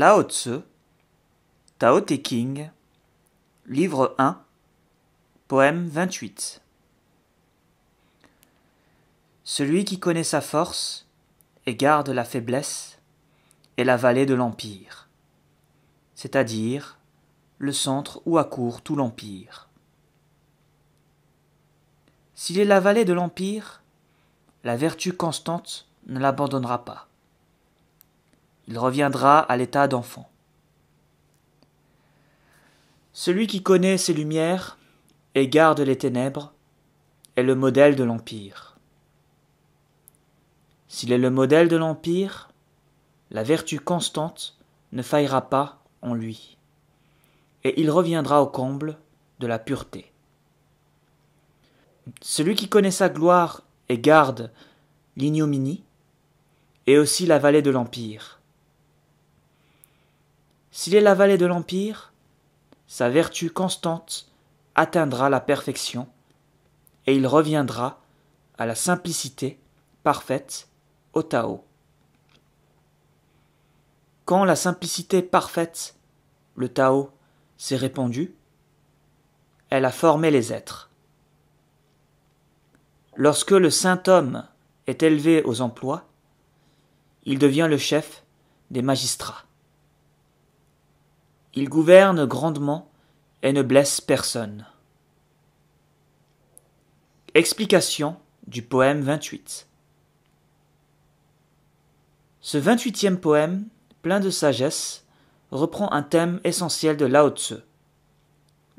Lao Tzu, Tao Te Ching, livre 1, poème 28. Celui qui connaît sa force et garde la faiblesse est la vallée de l'empire, c'est-à-dire le centre où accourt tout l'empire. S'il est la vallée de l'empire, la vertu constante ne l'abandonnera pas. Il reviendra à l'état d'enfant. Celui qui connaît ses lumières et garde les ténèbres est le modèle de l'empire. S'il est le modèle de l'empire, la vertu constante ne faillira pas en lui, et il reviendra au comble de la pureté. Celui qui connaît sa gloire et garde l'ignominie est aussi la vallée de l'empire. S'il est la vallée de l'empire, sa vertu constante atteindra la perfection et il reviendra à la simplicité parfaite, au Tao. Quand la simplicité parfaite, le Tao, s'est répandue, elle a formé les êtres. Lorsque le saint homme est élevé aux emplois, il devient le chef des magistrats. Il gouverne grandement et ne blesse personne. Explication du poème 28. Ce 28e poème, plein de sagesse, reprend un thème essentiel de Lao Tzu.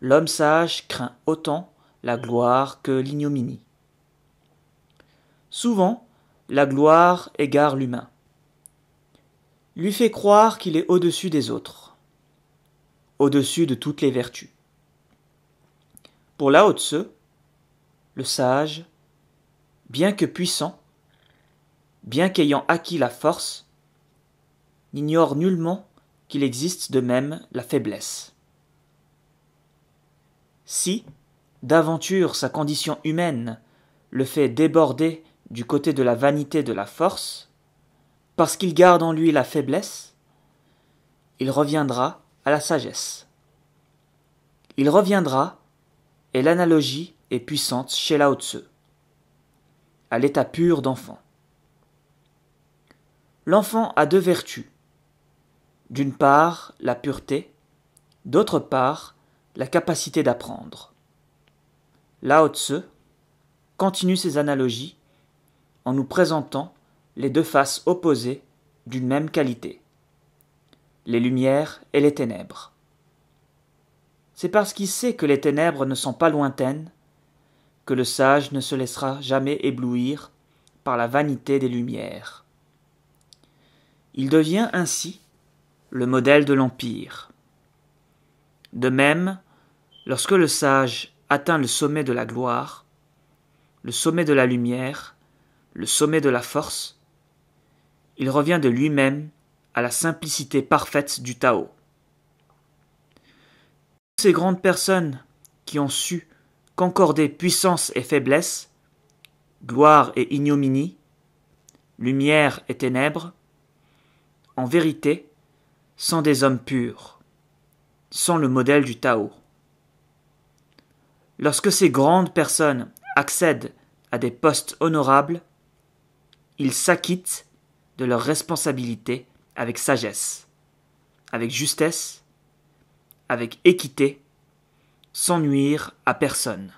L'homme sage craint autant la gloire que l'ignominie. Souvent, la gloire égare l'humain, lui fait croire qu'il est au-dessus des autres, au-dessus de toutes les vertus. Pour Lao Tzu, le sage, bien que puissant, bien qu'ayant acquis la force, n'ignore nullement qu'il existe de même la faiblesse. Si, d'aventure, sa condition humaine le fait déborder du côté de la vanité de la force, parce qu'il garde en lui la faiblesse, il reviendra à la sagesse. Il reviendra, et l'analogie est puissante chez Lao Tzu, à l'état pur d'enfant. L'enfant a deux vertus. D'une part, la pureté, d'autre part, la capacité d'apprendre. Lao Tzu continue ses analogies en nous présentant les deux faces opposées d'une même qualité, les lumières et les ténèbres. C'est parce qu'il sait que les ténèbres ne sont pas lointaines que le sage ne se laissera jamais éblouir par la vanité des lumières. Il devient ainsi le modèle de l'empire. De même, lorsque le sage atteint le sommet de la gloire, le sommet de la lumière, le sommet de la force, il revient de lui-même à la simplicité parfaite du Tao. Ces grandes personnes qui ont su concorder puissance et faiblesse, gloire et ignominie, lumière et ténèbres, en vérité, sont des hommes purs, sont le modèle du Tao. Lorsque ces grandes personnes accèdent à des postes honorables, ils s'acquittent de leurs responsabilités avec sagesse, avec justesse, avec équité, sans nuire à personne.